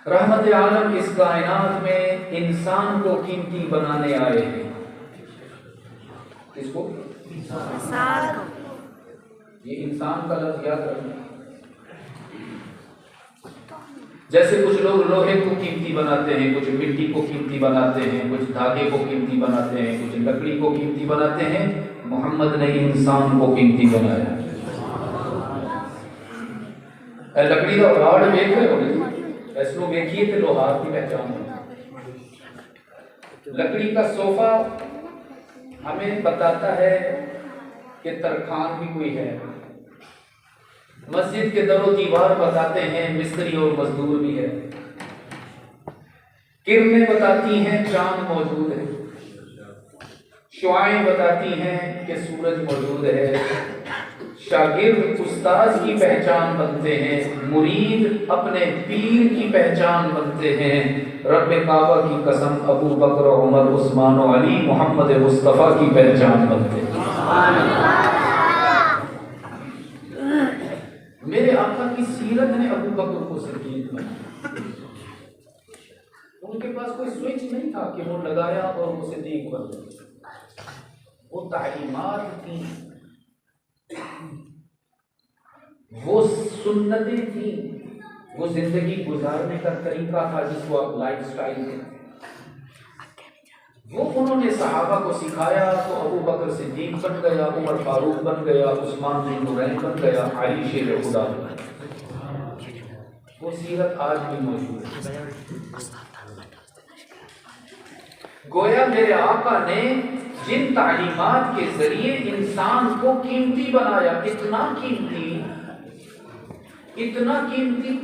रहमत आलम इस कायनात में इंसान को कीमती बनाने आए हैं। इसको ये इंसान का लफ्ज़ याद रखना। जैसे कुछ लोग लोहे को कीमती बनाते हैं, कुछ मिट्टी को कीमती बनाते हैं, कुछ धागे को कीमती बनाते हैं, कुछ लकड़ी को कीमती बनाते हैं, मोहम्मद ने इंसान को कीमती बनाया। लकड़ी का राड देख रहे हो, ऐसो देखिए तो लोहार की पहचान है। लकड़ी का सोफा हमें बताता है कि तरखान भी कोई है। मस्जिद के दरो दीवार बताते हैं मिस्त्री और मजदूर भी है। किरणें बताती हैं चांद मौजूद है। शुआएं बताती हैं कि सूरज मौजूद है। शागिर्द उस्ताद की पहचान बनते हैं, मुरीद अपने पीर की पहचान बनते हैं। रब्बे काबा की कसम अबू बकर, उमर, उस्मान और अली मोहम्मद मुस्तफ़ा की पहचान बनते हैं। मेरे आका की सीरत ने अबू बकर को सिद्दीक बनाया। उनके पास कोई स्विच नहीं था कि वो लगाया और वो सिद्दीक बन गए। वो तालीमात थी, वो सुन्नतें थी, वो जिंदगी गुजारने का तरीका था जिसको आप लाइफस्टाइल कहते हैं। वो उन्होंने सहाबा को सिखाया तो अबू बकर सिद्दीक बन गया, उमर फारूक बन गया, उस्मान बिन नुरैन बन गया, अली शेर खुदा। वो सीरत आज भी मौजूद है। गोया मेरे आका ने जिन तालीमात के जरिए इंसान को कीमती बनाया, इतना कीमती, इतना कीमती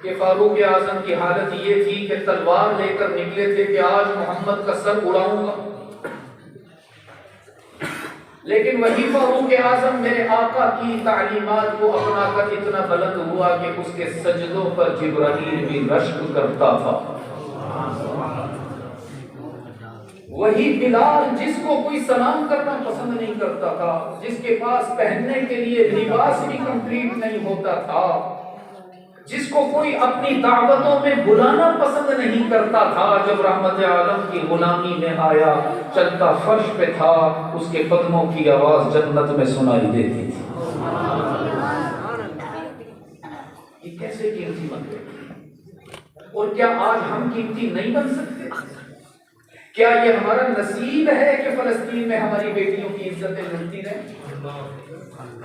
कि फारूक आजम की हालत ये थी कि तलवार लेकर निकले थे कि आज मोहम्मद का सर उड़ाऊंगा, लेकिन वही फारूक आजम मेरे आका की तालीमात को अपनाकर इतना बुलंद हुआ कि उसके सजदों पर जिब्राईल भी रश्क करता था। वही बिलाल जिसको कोई सलाम करना पसंद नहीं करता था, जिसके पास पहनने के लिए लिबास भी कंप्लीट नहीं होता था, जिसको कोई अपनी दावतों में बुलाना पसंद नहीं करता था, जब रहमत आलम की गुलामी में आया, चलता फर्श पे था, उसके कदमों की आवाज जन्नत में सुनाई देती थी। ये कैसे कीमती बन गए? और क्या आज हम कीमती नहीं बन सकते? क्या ये हमारा नसीब है कि फलस्तीन में हमारी बेटियों की इज्जतें मिलती रहें?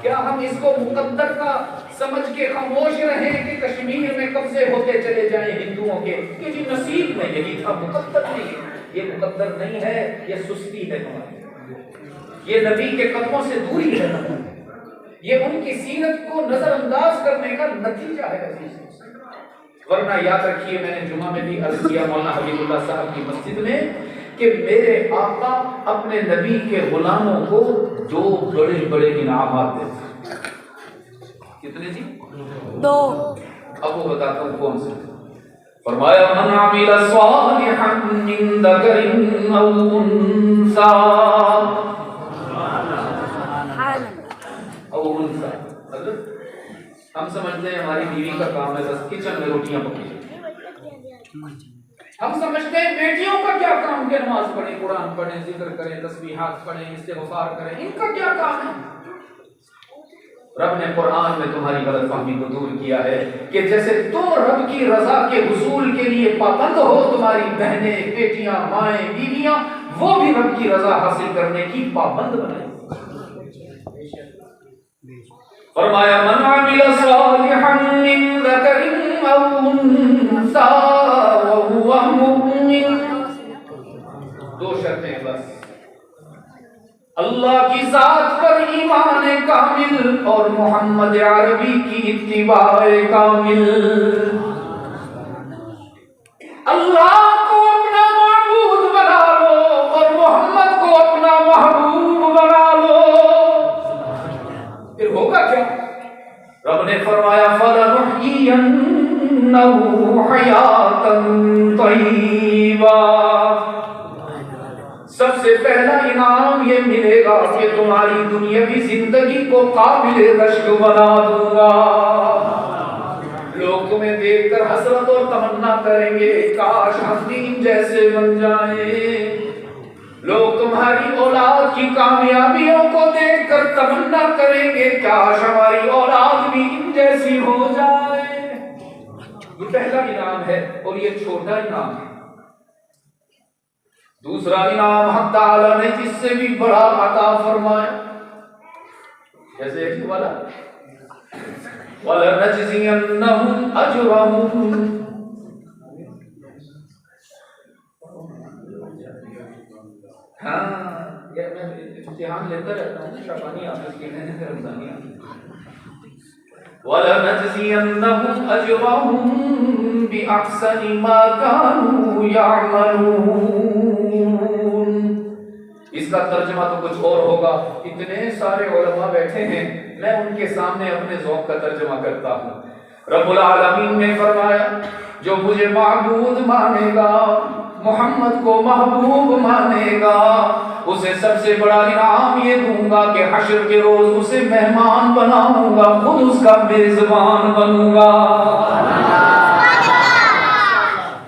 क्या हम इसको मुकद्दर का समझ के खामोश रहें कि कश्मीर में कब्जे होते चले जाएं हिंदुओं के? ये जी नसीब में यही था, मुकद्दर नहीं है। ये मुकद्दर नहीं है, ये सुस्ती है हमारी, ये नबी के कदमों से दूरी है हमारी, ये उनकी सीरत को नजरअंदाज करने का नतीजा है। वरना याद रखिए, मैंने जुमा में भी अर्ज किया मौलाना हबीबुल्लाह साहब की मस्जिद में कि मेरे आका अपने नबी के गुलामों को 2 बड़े बड़े इनामात देते। कितने जी? 2। अब वो बताता हूँ कौन से। फरमाया मन अमिल सालिहन मिन दकरिन औ उन्सा औ उन्सा। हम समझते हैं हमारी बीवी का काम है बस किचन में रोटियां पकाना। हम समझते हैं बेटियों का क्या काम है, नमाज पढ़े, कुरान पढ़े, जिक्र करें, तस्बीहात पढ़े, इस्तिग़फ़ार करें, इनका क्या काम है? रब ने कुरान में तुम्हारी गलतफहमी को दूर किया है कि जैसे तुम रब की रजा के हुसूल के लिए पाबंद हो, तुम्हारी बहनें, बेटियां, माएं, बीवियां, वो भी रब की रजा हासिल करने की पाबंद बनाई। फरमाया मन अमिल सालिहन मिन ज़करिन औ उन्सा व हुवा मुमिन। 2 शर्तें हैं बस, अल्लाह की जात पर ईमान कामिल और मोहम्मद अरबी की इत्तिबाए कामिल। अल्लाह को अपना माबूद बना लो और मोहम्मद को अपना महबूब बना लो, फिर होगा क्या? रब ने फरमाया फलनुहयिन्नहु हयातन तय्यिबा। सबसे पहला इनाम ये मिलेगा कि तुम्हारी दुनियावी जिंदगी को काबिल रश्क बना दूंगा। तो तमन्ना करेंगे काश हम भी इन जैसे बन जाए। लोग तुम्हारी औलाद की कामयाबियों को देखकर तमन्ना करेंगे काश हमारी औलाद भी इन जैसी हो जाए। ये पहला इनाम है और ये छोटा इनाम है। दूसरा इनाम हक ताला ने जिससे भी बड़ा अता फरमाया, जैसे एक वाला वलनजज़ियन्नहुम अजरहुम, हाँ ये मैं इम्तिहान लेता रहता हूँ, शाबानी हाफिज़ के हैं रमज़ानी वलनजज़ियन्नहुम अजरहुम बिअहसनि मा कानू यअमलून। इसका तर्जुमा तो कुछ और होगा, इतने सारे उलमा बैठे हैं, मैं उनके सामने अपने ज़ौक़ का तर्जुमा करता हूँ। रब्बुल आलमीन ने फरमाया जो मुझे माबूद मानेगा, मोहम्मद को महबूब मानेगा, उसे सबसे बड़ा इनाम ये दूंगा कि हश्र के रोज उसे मेहमान बनाऊंगा, खुद उसका मेजबान बनूंगा।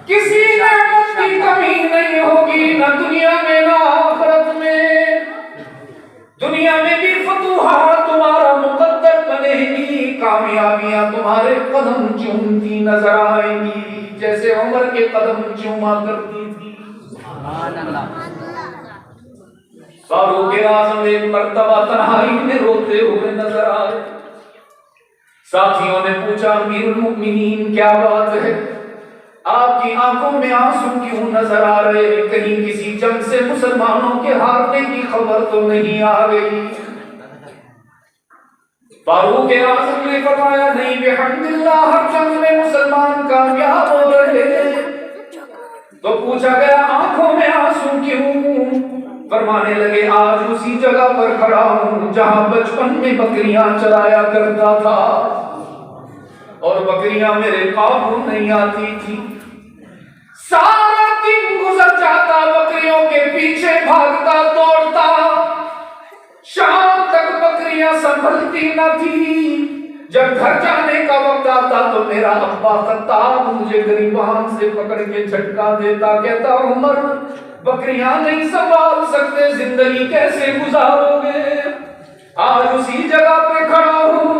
किसी नेमत की कमी नहीं होगी, न दुनिया में न आखिरत में। दुनिया में भी फतूहात तुम्हारा मुकद्दर बनेगी, कामयाबियां तुम्हारे कदम चूमती नजर आएंगी, जैसे उमर के कदम चूमा करती थी। फारूक आज़म एक मर्तबा तन्हाई में रोते हुए नजर आए। साथियों ने पूछा अमीरुल मुमिनीन क्या बात है, आपकी आंखों में आंसू क्यों नजर आ रहे, कहीं किसी जंग से मुसलमानों के हारने की खबर तो नहीं आ गई। फारूक आज़म ने फरमाया नहीं बिहम्दिल्लाह, हर जंग में मुसलमान कामयाब हो रहे हैं। तो पूछा गया आंखों में आंसू क्यों, फरमाने लगे आज उसी जगह पर खड़ा हूं जहां बचपन में बकरियां चराया करता था और बकरियां मेरे काबू नहीं आती थी। सारा दिन गुजर जाता बकरियों के पीछे भागता दौड़ता, शाम तक बकरियां संभलती न थी। जब घर जाने का वक्त आता तो मेरा अब्बा खत्ताब मुझे गरीबान से पकड़ के झटका देता, कहता उमर बकरियां नहीं संभाल सकते, जिंदगी कैसे गुजारोगे। आज उसी जगह पे खड़ा हूं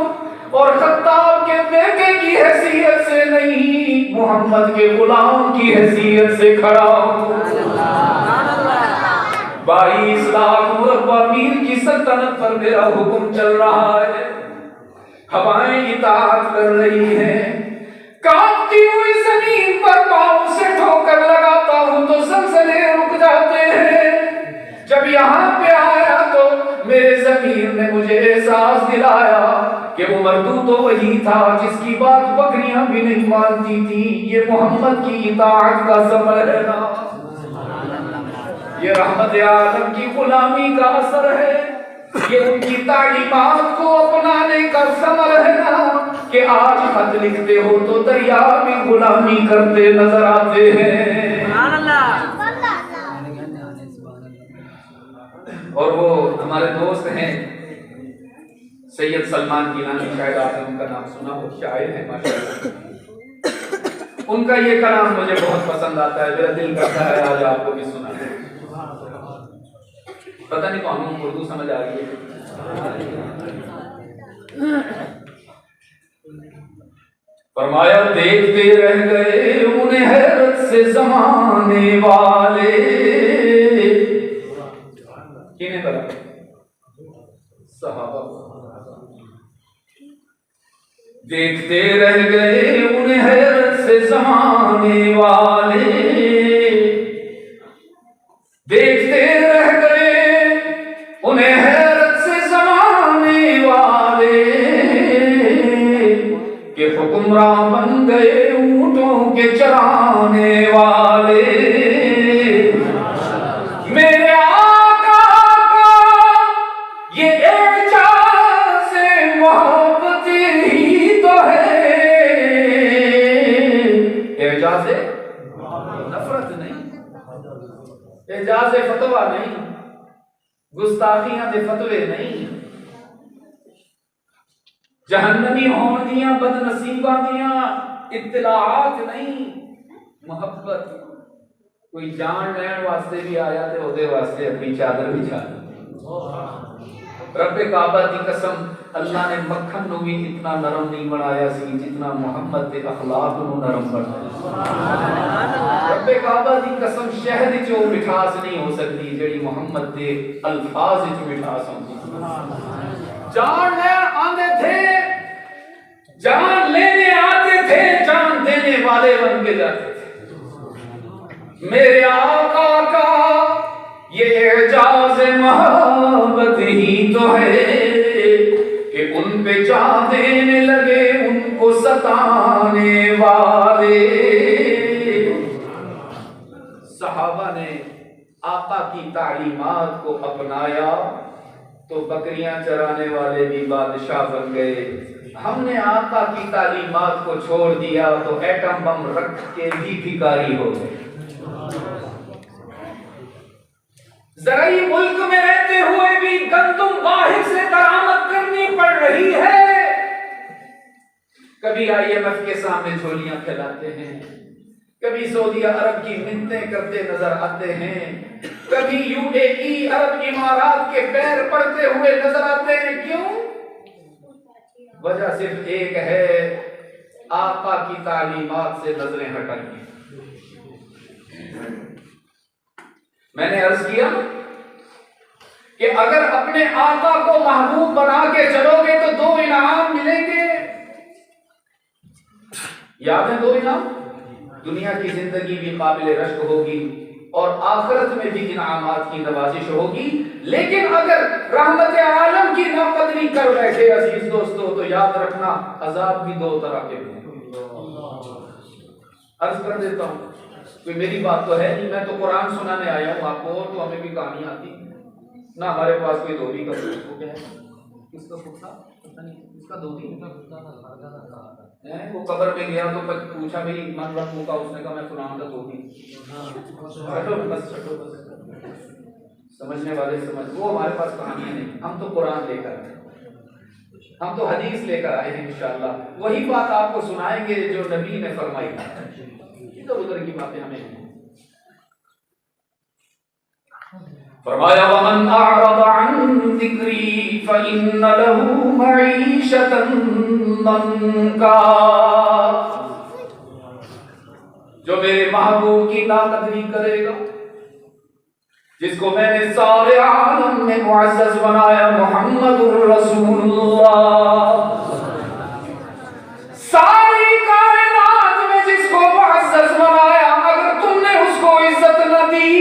और खत्ताब के बेटे की हैसियत से नहीं, मोहम्मद के गुलाम की हैसियत से खड़ा हूं। 22 लाख मुरब्बा मील की सल्तनत पर मेरा हुक्म चल रहा है, हवाएं इताअत कर रही हैं, कांपती हुई जमीन पर पांव से ठोकर लगाता हूं तो ज़लज़ले रुक जाते हैं। जब यहाँ पे आया तो मेरे ज़मीर ने मुझे एहसास दिलाया कि उमर तू तो वही था जिसकी बात बकरियां भी नहीं मानती थी। ये मोहम्मद की इताअत का समर है ना, ये रहमत आलम की गुलामी का असर है, ये उनकी तालीमात को अपनाने का समर है ना कि आज खत लिखते हो तो दरिया में गुलामी करते नजर आते हैं। और वो हमारे दोस्त हैं सैयद सलमान गिलानी, शायद आपने उनका नाम सुना हो, शायर है माशाअल्लाह। उनका ये कलाम मुझे बहुत पसंद आता है, मेरा दिल करता है आज आपको भी सुना दे। पता नहीं कौन उर्दू समझ आ रही है। फरमाया देखते रह गए उन्हें हैरत से जमाने वाले, किन्हें पता, सहाबा। देखते रह गए उन्हें हैरत से जमाने वाले, देखते रह गए उन्हें हैरत से जमाने वाले के हुक्मरान बन गए ऊंटों के चराने वाले। मेरे आका का ये एजाज़े मोहब्बत ही तो है, एजाज़े नफरत नहीं, एजाज़े फतवा नहीं, गुस्ताखियां दे फतवे नहीं, जहन्नमी होण दियां बदनसीबां दियां इत्तलाआत नहीं, मोहब्बत। कोई जान लैन वास्ते भी आया तो ओदे वास्ते अपनी चादर भी चादर। रब्बे काबा दी कसम, अल्लाह ने मक्खन नू भी इतना नरम नहीं बनाया सी जितना मोहम्मद दे अखलाक नू नरम बनाया। रब्बे काबा दी कसम, शहद च वो मिठास नहीं हो सकती जेड़ी मोहम्मद दे अल्फाज च मिठास होती। जान लेने आते थे, जान लेने आते थे, जान देने वाले बन के जाते थे। मेरे आका का ये एजाज मोहब्बत ही तो है कि उन पे जान देने लगे उनको सताने वाले। सहाबा ने आका की तालीमात को अपनाया तो बकरियां चराने वाले भी बादशाह बन गए। हमने आका की तालीमात को छोड़ दिया तो एटम बम रख के भी भिखारी हो गए। ज़राई मुल्क में रहते हुए भी गंदुम बाहर से दरामद करनी पड़ रही है। कभी IMF के सामने झोलियां फैलाते हैं, कभी सऊदी अरब की मिन्नतें करते नजर आते हैं, कभी UAE अरब इमारात के पैर पड़ते हुए नजर आते हैं। क्यों? वजह सिर्फ एक है, आका की तालीमात से नजरें हटाई। मैंने अर्ज किया कि अगर अपने आका को महबूब बना के चलोगे तो 2 इनाम मिलेंगे। याद है 2 इनाम? दुनिया की जिंदगी भी काबिल रश्क होगी और आखिरत में भी इनामात की नवाजिश होगी। लेकिन अगर रहमत आलम की नाकदरी कर बैठे अजीज दोस्तों, तो याद रखना अजाब भी 2 तरह के हैं। अर्ज कर देता हूं, कोई मेरी बात तो है नहीं, मैं तो कुरान सुनाने आया हूँ आपको, और तो हमें भी कहानी आती ना। हमारे पास कोई धोबी का क्या है, किसका कुत्ता पता नहीं, इसका धोबी है। वो कब्र में गया तो पूछा भाई मन रखूं का, उसने कहा मैं सुनाऊंगा धोबी। समझने वाले समझ, वो हमारे पास कहानी नहीं, हम तो कुरान लेकर आए, हम तो हदीस लेकर आए हैं। इंशाअल्लाह वही बात आपको सुनाएंगे जो नबी ने फरमाई। इधर उधर की बातें हमें फरमाया, वमन अअरद अन ज़िक्री फइन्न लहू मईशतन दंका। जो मेरे महबूब की नाकदरी करेगा, जिसको मैंने सारे आलम में मुअज़्ज़ज़ बनाया, मुहम्मदुर रसूलुल्लाह, सारी कायनात में जिसको मुअज़्ज़ज़ बनाया, अगर तुमने उसको इज्जत न दी,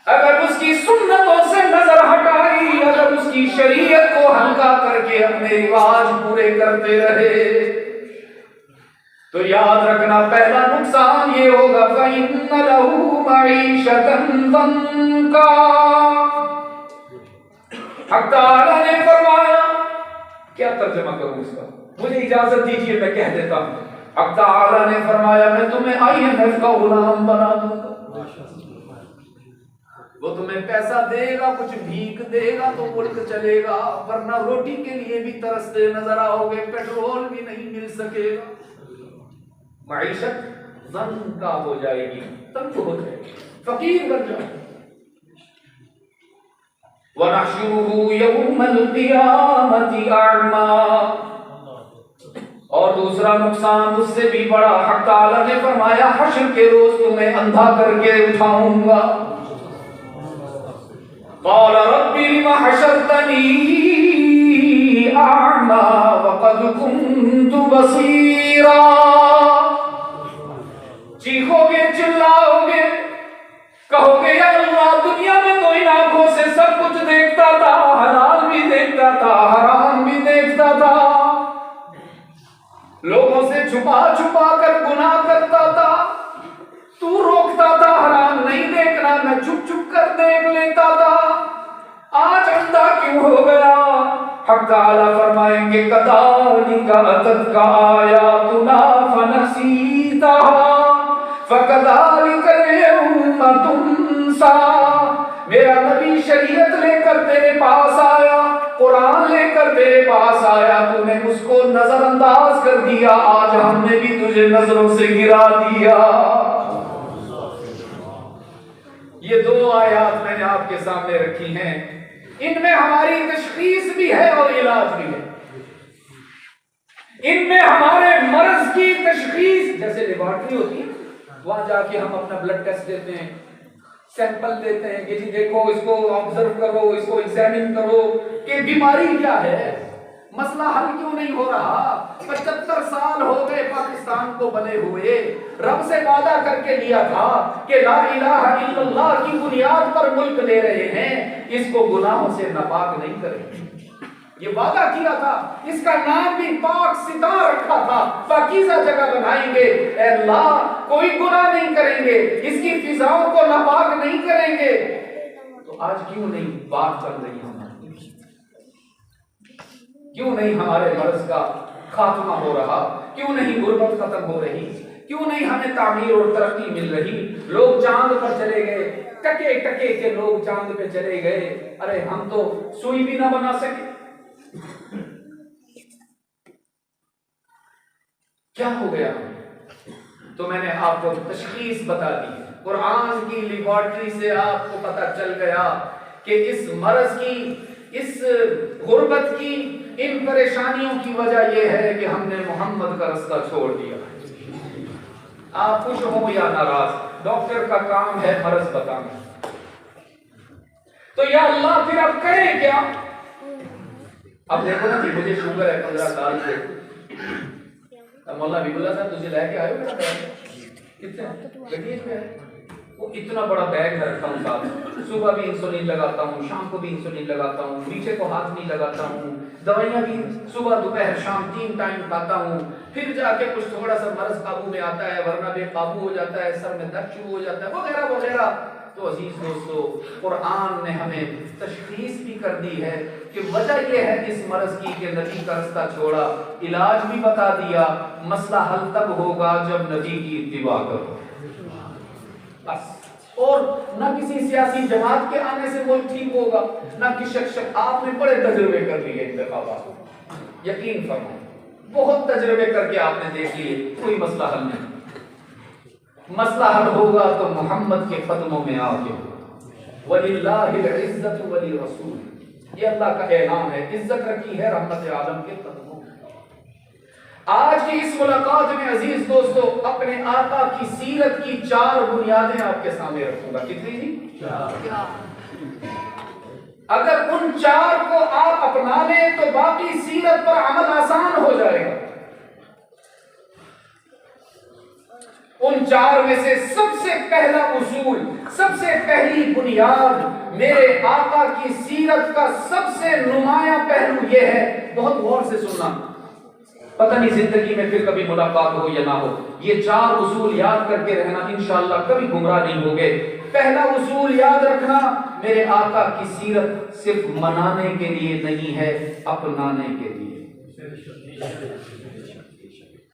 अगर उसकी सुन्नतों से नजर हटाई, अगर उसकी शरीयत को हल्का करके अपने रिवाज पूरे करते रहे, तो याद रखना पहला नुकसान ये होगा, फ़इन्न लहू मईशतन दंका। हक़ तआला ने फरमाया, क्या तर्जुमा करूं इसका, मुझे इजाजत दीजिए मैं कह देता हूं। हक़ तआला ने फरमाया, मैं तुम्हें IMF का गुलाम बना दूंगा। वो तुम्हें पैसा देगा, कुछ भीख देगा तो मुल्क चलेगा, वरना रोटी के लिए भी तरसते नजर आओगे, पेट्रोल भी नहीं मिल सकेगा, मईशत ज़ंका हो जाएगी, तंग हो जाएगी, फकीर बन जाओगे। वनहशुरुहु यौमल क़ियामति अअमा। और दूसरा नुकसान उससे भी बड़ा, हक़ तआला ने फरमाया, हश्र के रोज तुम्हें अंधा करके उठाऊंगा। क़ाल रब्बी लिमा हशरतनी अअमा वक़द कुन्तु बसीरा। चीखोगे, चिल्लाओगे, कहोगे या अल्लाह, दुनिया में तो इन आंखों से सब कुछ देखता था, हलाल भी देखता था, हराम भी देखता था, लोगों से छुपा छुपा कर गुनाह करता था, तू रोकता था हराम नहीं देखना, मैं छुप छुप कर देख लेता था, आज अंधा क्यों हो गया? हक़ तआला फरमाएंगे, कदालिका अततका आयातुना फनसीतहा फकदालिका यौमा तुनसा। मेरा नबी शरीयत लेकर तेरे पास आया, कुरान लेकर तेरे पास आया, तूने उसको नजरअंदाज कर कर दिया, आज हमने भी तुझे नजरों से गिरा दिया। ये दो आयत मैंने आपके सामने रखी हैं, इनमें हमारी तशखीस भी है और इलाज भी है। इनमें हमारे मर्ज की तशखीस, जैसे लेबोरेटरी होती है, वहां जाके हम अपना ब्लड टेस्ट देते हैं, सैंपल देते हैं कि जी देखो, इसको ऑब्जर्व करो, इसको एग्जामिन करो कि बीमारी क्या है, मसला हल क्यों नहीं हो रहा। 75 साल हो गए पाकिस्तान को बने हुए, रब से वादा करके लिया था कि ला इलाहा इल्लल्लाह की बुनियाद पर मुल्क ले रहे हैं, इसको गुनाहों से नापाक नहीं करेंगे। ये वादा किया था, इसका नाम भी पाक सिता रखा था, पाकीज़ा जगह बनाएंगे, अल्लाह कोई गुनाह नहीं करेंगे, इसकी फिजाओं को नापाक नहीं करेंगे। तो आज क्यों नहीं बात चल रही हमारी, क्यों नहीं हमारे मर्ज का खात्मा हो रहा, क्यों नहीं गुर्बत खत्म हो रही, क्यों नहीं हमें तामीर और तरक्की मिल रही। लोग चांद पर चले गए, टके टके के लोग चांद पे चले गए, अरे हम तो सुई भी ना बना सके। क्या हो गया? तो मैंने आपको तशखीस बता दी, कुरान की लेबोरेटरी से आपको पता चल गया कि इस मर्ज की, इस गुर्बत की, इन परेशानियों की वजह यह है कि हमने मोहम्मद का रास्ता छोड़ दिया। आप खुश हो या नाराज, डॉक्टर का काम है मर्ज बताना। तो या अल्लाह फिर अब करें क्या? अब देखो ना जी, मुझे शुगर है 15 साल से, मौला बिबुल्ला साहब तुझे लेके आए हो मेरा बैग, कितने गड्डी पे है, वो इतना बड़ा बैग मैं रखता हूँ साथ, सुबह भी इंसुलिन लगाता हूँ, शाम को भी इंसुलिन लगाता हूँ, नीचे को हाथ नहीं लगाता हूँ, दवाइयाँ भी सुबह दोपहर शाम 3 टाइम खाता हूँ, फिर जाके कुछ थोड़ा सा मर्ज काबू में आता है, वरना बेकाबू हो जाता है, सर में दर्द शुरू हो जाता है, वगैरह वगैरह। तो अजीज दोस्तों, कुरान ने हमें तशखीस भी कर दी है कि वजह यह है इस मर्ज की कि नबी का रास्ता छोड़ा, इलाज भी बता दिया, मसला हल तब होगा जब नबी की इत्तिबा करो बस। और ना किसी सियासी जमात के आने से मुल्क ठीक होगा, ना कि शख्स, आपने बड़े तजुर्बे कर लिए इंतखाबात, यकीन फरमाओ, बहुत तजुर्बे करके आपने देख लिए, कोई मसला हल नहीं। मसला हल होगा तो मोहम्मद के कदमों में आके, वलिल्लाहिल इज्जतु वली रसूल, ये अल्लाह का ऐलान है, इज्जत रखी है रहमत आलम के कदमों में। आज की इस मुलाकात में अजीज दोस्तों, अपने आका की सीरत की 4 बुनियादें आपके सामने रखूंगा। कितनी जी? 4। अगर उन 4 को आप अपना लें तो बाकी सीरत पर अमल आसान हो जाएगा। उन 4 में से सबसे पहला उसूल, सबसे पहली बुनियाद, मेरे आका की सीरत का सबसे नुमाया पहलू यह है, बहुत गौर से सुनना, पता नहीं जिंदगी में फिर कभी मुलाकात हो या ना हो, ये 4 उसूल याद करके रहना, इंशाअल्लाह कभी गुमराह नहीं होगे। पहला उसूल याद रखना, मेरे आका की सीरत सिर्फ मनाने के लिए नहीं है, अपनाने के लिए।